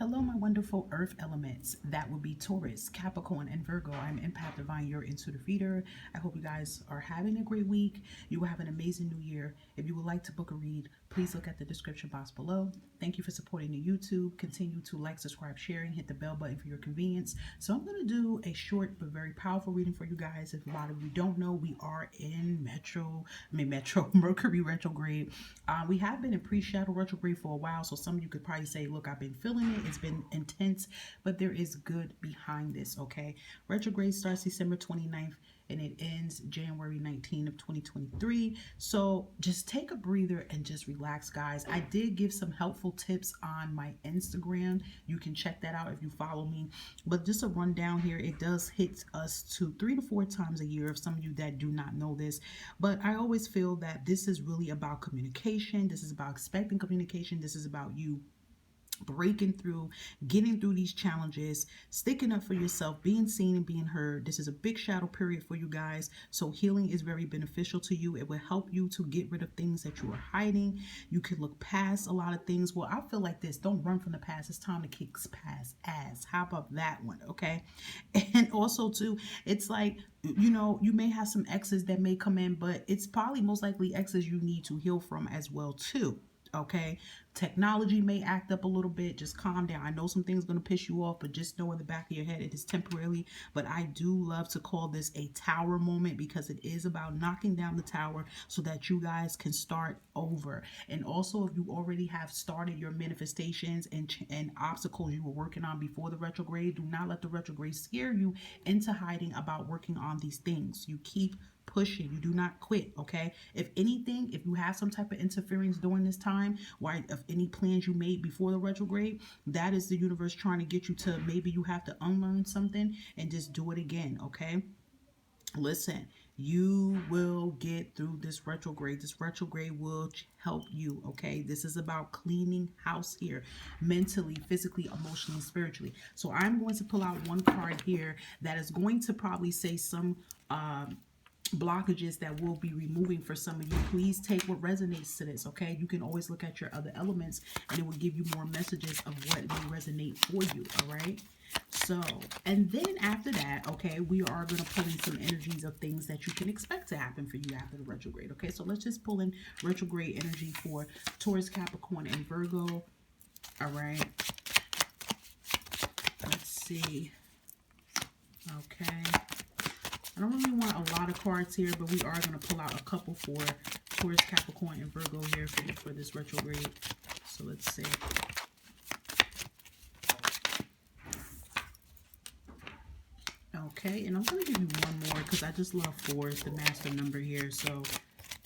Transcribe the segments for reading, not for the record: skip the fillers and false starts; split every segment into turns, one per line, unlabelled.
Hello, my wonderful earth elements. That would be Taurus, Capricorn, and Virgo. I'm Empath Divine, your intuitive reader. I hope you guys are having a great week. You will have an amazing new year. If you would like to book a read, please look at the description box below. Thank you for supporting the YouTube. Continue to like, subscribe, share, and hit the bell button for your convenience. So I'm going to do a short but very powerful reading for you guys. If a lot of you don't know, we are in Mercury retrograde. We have been in pre-shadow retrograde for a while, so some of you could probably say, look, I've been feeling it. It's been intense, but there is good behind this, okay? Retrograde starts December 29th and it ends January 19th of 2023. So just take a breather and just relax, guys. I did give some helpful tips on my Instagram. You can check that out if you follow me. But just a rundown here, it does hit us to 3 to 4 times a year, of some of you that do not know this. But I always feel that this is really about communication. This is about expecting communication. This is about you breaking through, getting through these challenges, sticking up for yourself, being seen and being heard. This is a big shadow period for you guys, so healing is very beneficial to you. It will help you to get rid of things that you are hiding. You can look past a lot of things. Well, I feel like this: don't run from the past. It's time to kick past ass. How about that one? Okay. And also too, it's like, you may have some exes that may come in, but it's probably most likely exes you need to heal from as well too. Okay, technology may act up a little bit. Just calm down. I know some things going to piss you off, but just know in the back of your head it is temporarily. But I do love to call this a tower moment, because it is about knocking down the tower so that you guys can start over. And also, if you already have started your manifestations and obstacles you were working on before the retrograde, do not let the retrograde scare you into hiding about working on these things. You keep pushing. You do not quit. Okay, if anything, if you have some type of interference during this time, why, if any plans you made before the retrograde, that is the universe trying to get you to, maybe you have to unlearn something and just do it again. Okay, listen, you will get through this retrograde. This retrograde will help you. Okay, this is about cleaning house here, mentally, physically, emotionally, spiritually. So I'm going to pull out one card here that is going to probably say some blockages that we'll be removing for some of you. Please take what resonates to this. Okay, you can always look at your other elements and it will give you more messages of what may resonate for you. All right, so, and then after that, okay, we are going to pull in some energies of things that you can expect to happen for you after the retrograde. Okay, so let's just pull in retrograde energy for Taurus, Capricorn, and Virgo. All right, let's see. Okay, I don't really want a lot of cards here, but we are going to pull out a couple for Taurus, Capricorn, and Virgo here for this retrograde. So let's see. Okay, and I'm going to give you one more because I just love 4 is the master number here. So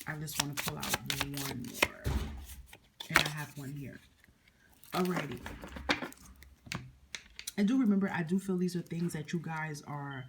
I just want to pull out one more. And I have one here. Alrighty. And do remember, I do feel these are things that you guys are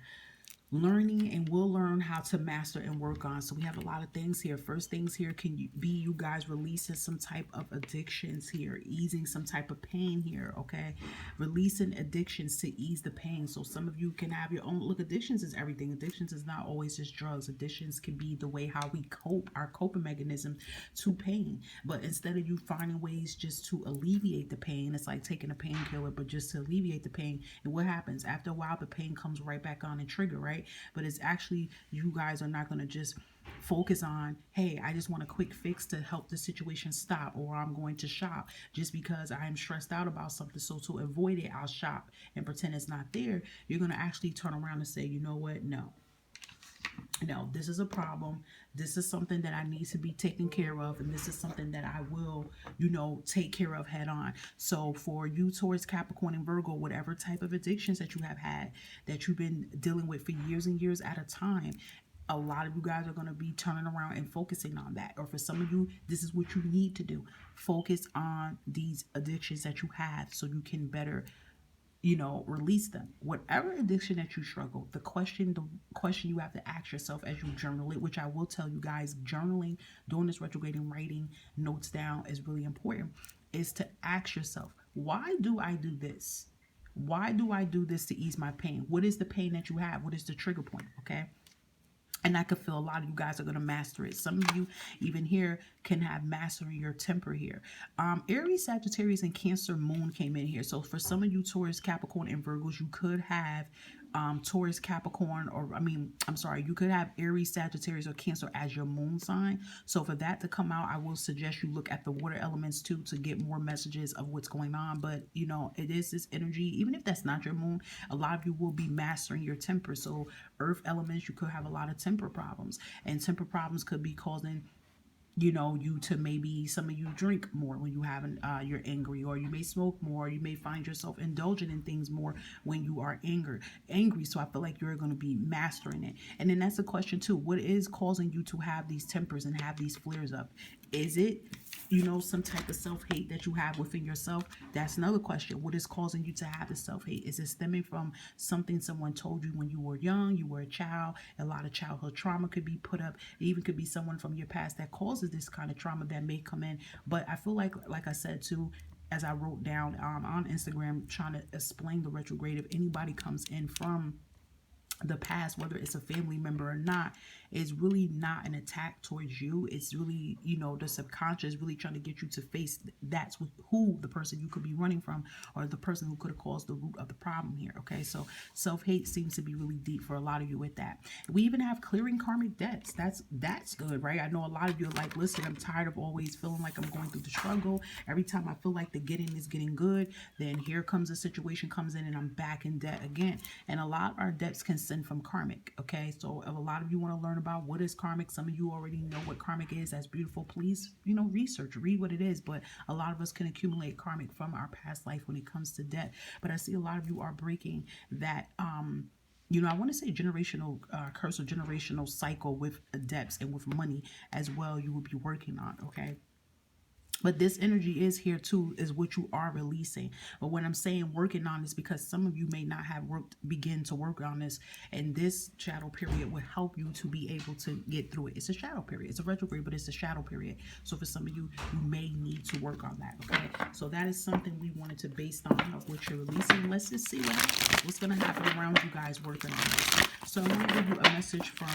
learning and will learn how to master and work on. So we have a lot of things here. First things here can be you guys releasing some type of addictions here, easing some type of pain here. Okay, releasing addictions to ease the pain. So some of you can have your own. Look, addictions is everything. Addictions is not always just drugs. Addictions can be the way how we cope, our coping mechanism to pain. But instead of you finding ways just to alleviate the pain, it's like taking a painkiller, but just to alleviate the pain. And what happens after a while, the pain comes right back on and trigger, right? But it's actually, you guys are not going to just focus on, hey, I just want a quick fix to help the situation stop, or I'm going to shop just because I am stressed out about something. So to avoid it, I'll shop and pretend it's not there. You're going to actually turn around and say, you know what? No, this is a problem. This is something that I need to be taken care of. And this is something that I will, take care of head on. So for you, Taurus, Capricorn, and Virgo, whatever type of addictions that you have had, that you've been dealing with for years and years at a time, a lot of you guys are going to be turning around and focusing on that. Or for some of you, this is what you need to do. Focus on these addictions that you have so you can better release them. Whatever addiction that you struggle, the question you have to ask yourself as you journal it, which I will tell you guys, journaling during this retrograde and writing notes down is really important, is to ask yourself, why do I do this? Why do I do this to ease my pain? What is the pain that you have? What is the trigger point? Okay. And I could feel a lot of you guys are going to master it. Some of you even here can have mastering your temper here. Aries, Sagittarius, and Cancer moon came in here. So for some of you Taurus, Capricorn, and Virgos, you could have Taurus, Capricorn, or I'm sorry, you could have Aries, Sagittarius, or Cancer as your moon sign. So for that to come out, I will suggest you look at the water elements too to get more messages of what's going on. But you know, it is this energy, even if that's not your moon, a lot of you will be mastering your temper. So earth elements, you could have a lot of temper problems, and temper problems could be causing you to maybe some of you drink more when you haven't you're angry, or you may smoke more, you may find yourself indulging in things more when you are angry. So I feel like you're going to be mastering it. And then that's the question too, what is causing you to have these tempers and have these flares up? Is it some type of self-hate that you have within yourself? That's another question. What is causing you to have the self-hate? Is it stemming from something someone told you when you were young, you were a child? A lot of childhood trauma could be put up. It even could be someone from your past that causes this kind of trauma that may come in. But I feel like I said too, as I wrote down on Instagram, trying to explain the retrograde, if anybody comes in from the past, whether it's a family member or not, is really not an attack towards you. It's really, the subconscious really trying to get you to face that's who the person you could be running from, or the person who could have caused the root of the problem here. Okay, so self-hate seems to be really deep for a lot of you with that. We even have clearing karmic debts. That's good, right? I know a lot of you are like, listen, I'm tired of always feeling like I'm going through the struggle. Every time I feel like the getting is getting good, then here comes a situation comes in and I'm back in debt again. And a lot of our debts can stem from karmic. Okay, so if a lot of you want to learn about what is karmic, some of you already know what karmic is. That's beautiful. Please, research, read what it is. But a lot of us can accumulate karmic from our past life when it comes to debt. But I see a lot of you are breaking that I want to say generational curse or generational cycle with debts and with money as well. You will be working on. Okay. But this energy is here too, is what you are releasing. But when I'm saying working on this, because some of you may not have begin to work on this, and this shadow period will help you to be able to get through it. It's a shadow period. It's a retrograde, but it's a shadow period. So for some of you, you may need to work on that. Okay. So that is something we wanted to base on of what you're releasing. Let's just see what's going to happen around you guys working on this. So I'm going to give you a message from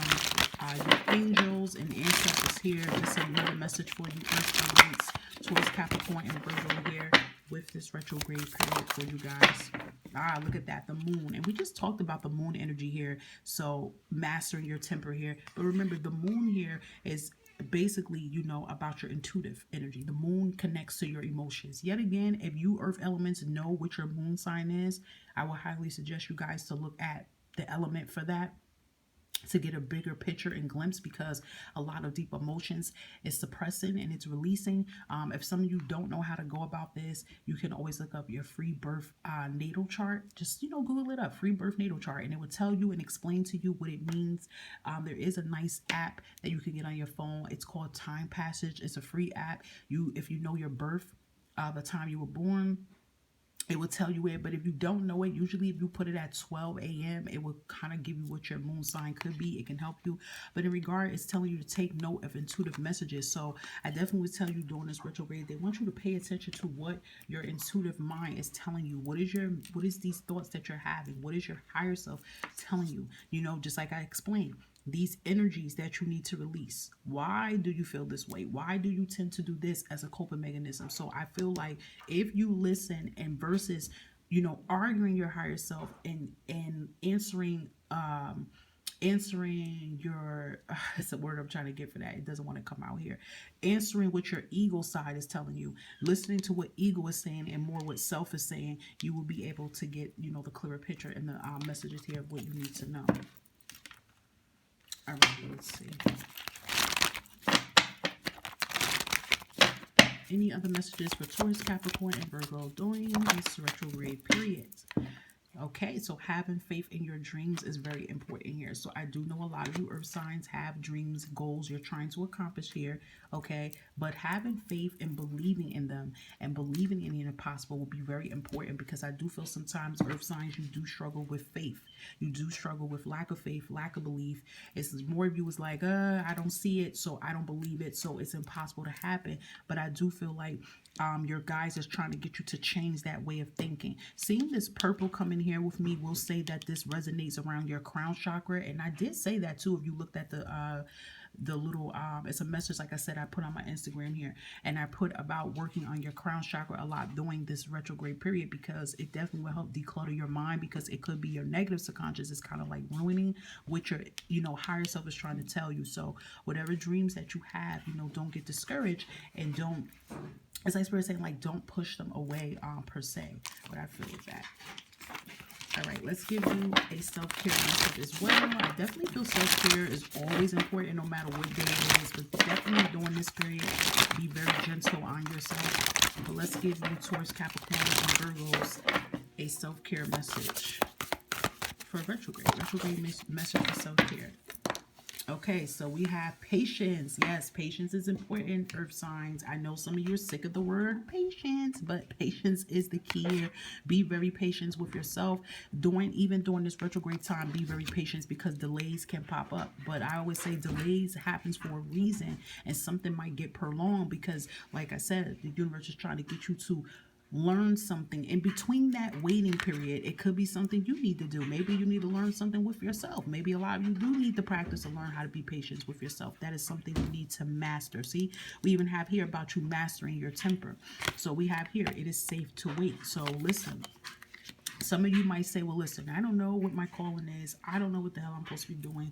your angels and ancestors here. Just another message for you, Earth elements, Taurus, Capricorn, and Virgo here with this retrograde period for you guys. Look at that, the moon. And we just talked about the moon energy here. So mastering your temper here. But remember, the moon here is basically, about your intuitive energy. The moon connects to your emotions. Yet again, if you earth elements know what your moon sign is, I will highly suggest you guys to look at the element for that, to get a bigger picture and glimpse, because a lot of deep emotions is suppressing and it's releasing. If some of you don't know how to go about this, you can always look up your free birth natal chart. Just Google it up, free birth natal chart, and it will tell you and explain to you what it means. There is a nice app that you can get on your phone. It's called Time Passage. It's a free app. If you know your birth, the time you were born, it will tell you it. But if you don't know it, usually if you put it at 12 a.m., it will kind of give you what your moon sign could be. It can help you. But in regard, it's telling you to take note of intuitive messages. So I definitely would tell you during this retrograde, they want you to pay attention to what your intuitive mind is telling you. What is these thoughts that you're having? What is your higher self telling you? Just like I explained, these energies that you need to release. Why do you feel this way? Why do you tend to do this as a coping mechanism? So I feel like if you listen and versus, arguing your higher self and answering your it's a word I'm trying to get for that. It doesn't want to come out here. Answering what your ego side is telling you, listening to what ego is saying and more what self is saying, you will be able to get, the clearer picture and the messages here of what you need to know. All right, let's see. Any other messages for Taurus, Capricorn, and Virgo during this retrograde period? Okay, so having faith in your dreams is very important here. So I do know a lot of you earth signs have dreams, goals you're trying to accomplish here, okay? But having faith and believing in them and believing in the impossible will be very important, because I do feel sometimes earth signs, you do struggle with faith. You do struggle with lack of faith, lack of belief. It's more of you is like, I don't see it, so I don't believe it, so it's impossible to happen. But I do feel like your guides is trying to get you to change that way of thinking. Seeing this purple coming here with me will say that this resonates around your crown chakra. And I did say that too. If you looked at the little it's a message, like I said, I put on my Instagram here, and I put about working on your crown chakra a lot during this retrograde period, because it definitely will help declutter your mind, because it could be your negative subconscious is kind of like ruining what your higher self is trying to tell you. So whatever dreams that you have, don't get discouraged, and don't, as like Spirit saying, like, don't push them away per se. What I feel is that. All right, let's give you a self-care message as well. I definitely feel self-care is always important, no matter what day it is, but definitely during this period, be very gentle on yourself. But let's give you Taurus, Capricorn, and Virgos a self-care message for retrograde message for self-care. Okay, so we have patience. Yes, patience is important, earth signs. I know some of you are sick of the word patience, but patience is the key here. Be very patient with yourself. Even during this retrograde time, be very patient, because delays can pop up. But I always say delays happens for a reason, and something might get prolonged because, like I said, the universe is trying to get you to learn something. In between that waiting period, it could be something you need to do. Maybe you need to learn something with yourself. Maybe a lot of you do need to practice and learn how to be patient with yourself. That is something you need to master. See, we even have here about you mastering your temper. So we have here, it is safe to wait. So listen, some of you might say, well, listen, I don't know what my calling is. I don't know what the hell I'm supposed to be doing.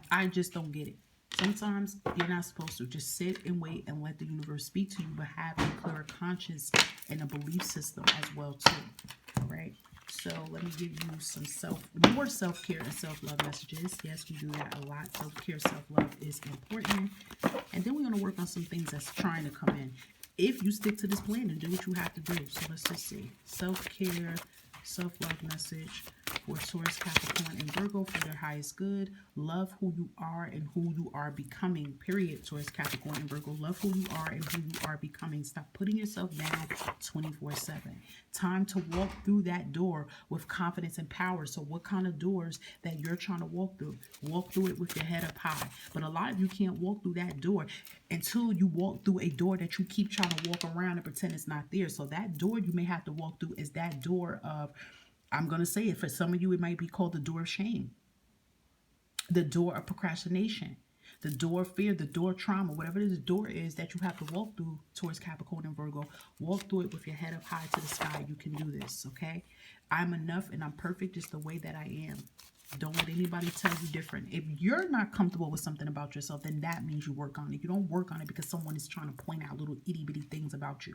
I just don't get it. Sometimes you're not supposed to just sit and wait and let the universe speak to you, but have a clearer conscience and a belief system as well too. All right. So let me give you some more self-care and self-love messages. Yes, we do that a lot. Self-care, self-love is important. And then we're going to work on some things that's trying to come in. If you stick to this plan and do what you have to do. So let's just see. Self-care, self-love message for Taurus, Capricorn, and Virgo for their highest good. Love who you are and who you are becoming. Period. Taurus, Capricorn, and Virgo. Love who you are and who you are becoming. Stop putting yourself down 24/7. Time to walk through that door with confidence and power. So what kind of doors that you're trying to walk through? Walk through it with your head up high. But a lot of you can't walk through that door until you walk through a door that you keep trying to walk around and pretend it's not there. So that door you may have to walk through is that door of, I'm going to say it, for some of you, it might be called the door of shame, the door of procrastination, the door of fear, the door of trauma, whatever this door is that you have to walk through. Towards Capricorn and Virgo, walk through it with your head up high to the sky. You can do this, okay? I'm enough and I'm perfect just the way that I am. Don't let anybody tell you different. If you're not comfortable with something about yourself, then that means you work on it. You don't work on it because someone is trying to point out little itty bitty things about you.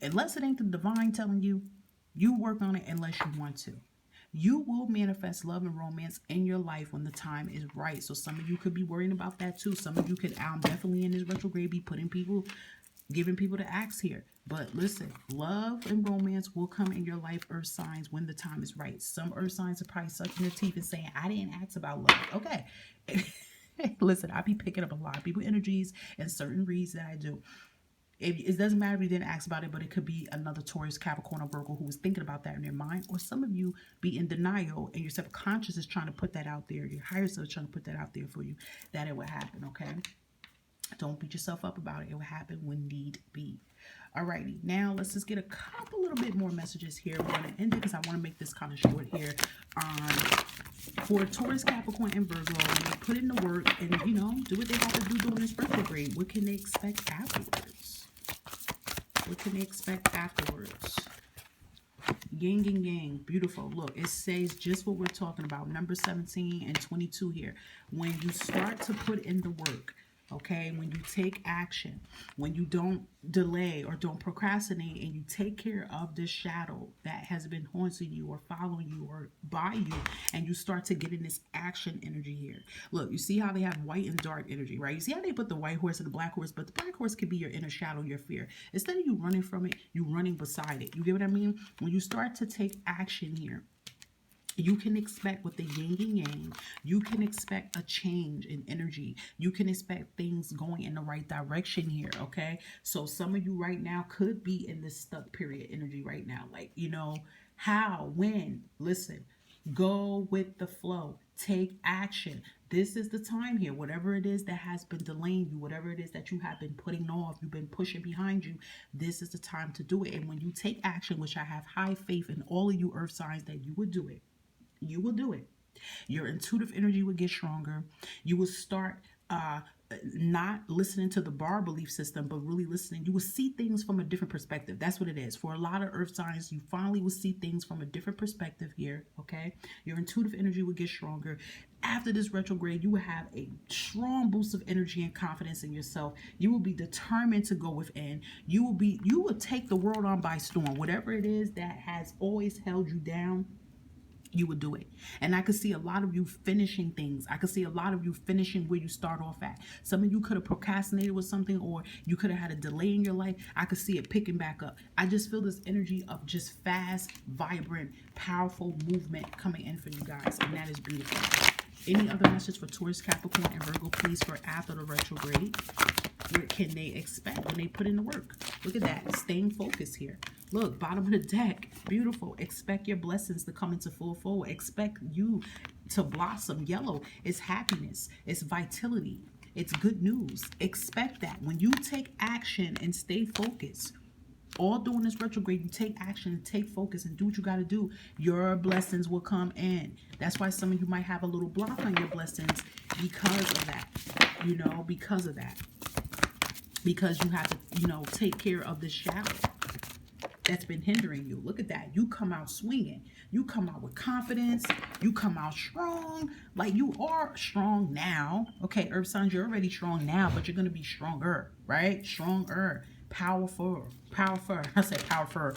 Unless it ain't the divine telling you, you work on it unless you want to. You will manifest love and romance in your life when the time is right. So some of you could be worrying about that too. Some of you could definitely in this retrograde be giving people the axe here. But listen, love and romance will come in your life, earth signs, when the time is right. Some earth signs are probably sucking their teeth and saying, I didn't ask about love. Okay. Listen, I be picking up a lot of people energies and certain reads that I do. It doesn't matter if you didn't ask about it, but it could be another Taurus, Capricorn, or Virgo who was thinking about that in their mind. Or some of you be in denial and your subconscious is trying to put that out there. Your higher self is trying to put that out there for you, that it will happen, okay? Don't beat yourself up about it. It will happen when need be. Alrighty, now let's just get a little bit more messages here. We're going to end it because I want to make this kind of short here. For Taurus, Capricorn, and Virgo, put in the work and, do what they have to do during this retrograde. What can they expect afterwards? What can they expect afterwards? Yin and yang. Beautiful. Look, it says just what we're talking about. Number 17 and 22 here. When you start to put in the work, okay, when you take action, when you don't delay or don't procrastinate and you take care of this shadow that has been haunting you or following you or by you, and you start to get in this action energy here. Look, you see how they have white and dark energy, right? You see how they put the white horse and the black horse, but the black horse could be your inner shadow, your fear. Instead of you running from it, you running beside it. You get what I mean? When you start to take action here, you can expect with the yin and yang, you can expect a change in energy. You can expect things going in the right direction here, okay? So some of you right now could be in this stuck period energy right now. Like, how, when, listen, Go with the flow. Take action. This is the time here. Whatever it is that has been delaying you, whatever it is that you have been putting off, you've been pushing behind you, this is the time to do it. And when you take action, which I have high faith in all of you earth signs that you would do it, you will do it. Your intuitive energy will get stronger. You will start not listening to the bar belief system, but really listening. You will see things from a different perspective. That's what it is. For a lot of earth signs, you finally will see things from a different perspective here. Okay. Your intuitive energy will get stronger. After this retrograde, you will have a strong boost of energy and confidence in yourself. You will be determined to go within. You will take the world on by storm. Whatever it is that has always held you down, you would do it. And I could see a lot of you finishing things. I could see a lot of you finishing where you start off at. Some of you could have procrastinated with something, or you could have had a delay in your life. I could see it picking back up. I just feel this energy of just fast, vibrant, powerful movement coming in for you guys. And that is beautiful. Any other message for Taurus, Capricorn, and Virgo, please, for after the retrograde? What can they expect when they put in the work? Look at that. Staying focused here. Look, bottom of the deck. Beautiful. Expect your blessings to come into full forward. Expect you to blossom. Yellow is happiness. It's vitality. It's good news. Expect that. When you take action and stay focused, all during this retrograde, you take action, take focus, and do what you got to do, your blessings will come in. That's why some of you might have a little block on your blessings because of that. Because of that. Because you have to, take care of this shadow that's been hindering you. Look at that. You come out swinging. You come out with confidence. You come out strong. Like, you are strong now. Okay, earth signs, you're already strong now, but you're going to be stronger, right? Stronger. Powerful. I say powerful.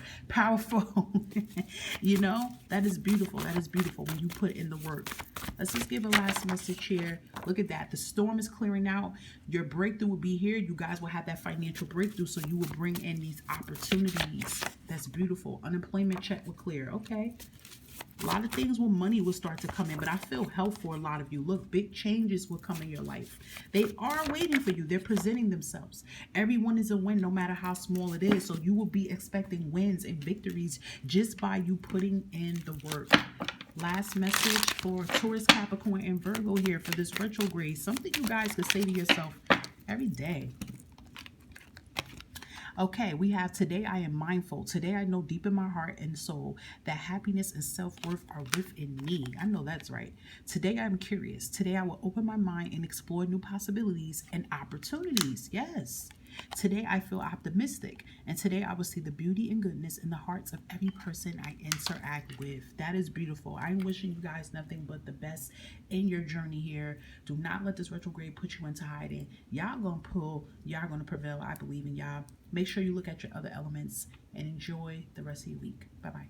That is beautiful. That is beautiful when you put in the work. Let's just give a last message here. Look at that. The storm is clearing out. Your breakthrough will be here. You guys will have that financial breakthrough, so you will bring in these opportunities. That's beautiful. Unemployment check will clear. Okay. A lot of things with money will start to come in, but I feel health for a lot of you. Look, big changes will come in your life. They are waiting for you. They're presenting themselves. Everyone is a win, no matter how small it is. So you will be expecting wins and victories just by you putting in the work. Last message for Taurus, Capricorn, and Virgo here for this retrograde. Something you guys could say to yourself every day. Okay, we have today I am mindful. Today I know deep in my heart and soul that happiness and self-worth are within me. I know that's right. Today I'm curious. Today I will open my mind and explore new possibilities and opportunities. Yes. Today I feel optimistic, and today I will see the beauty and goodness in the hearts of every person I interact with. That is beautiful. I'm wishing you guys nothing but the best in your journey here. Do not let this retrograde put you into hiding. Y'all gonna prevail. I believe in y'all. Make sure you look at your other elements and enjoy the rest of your week. Bye-bye.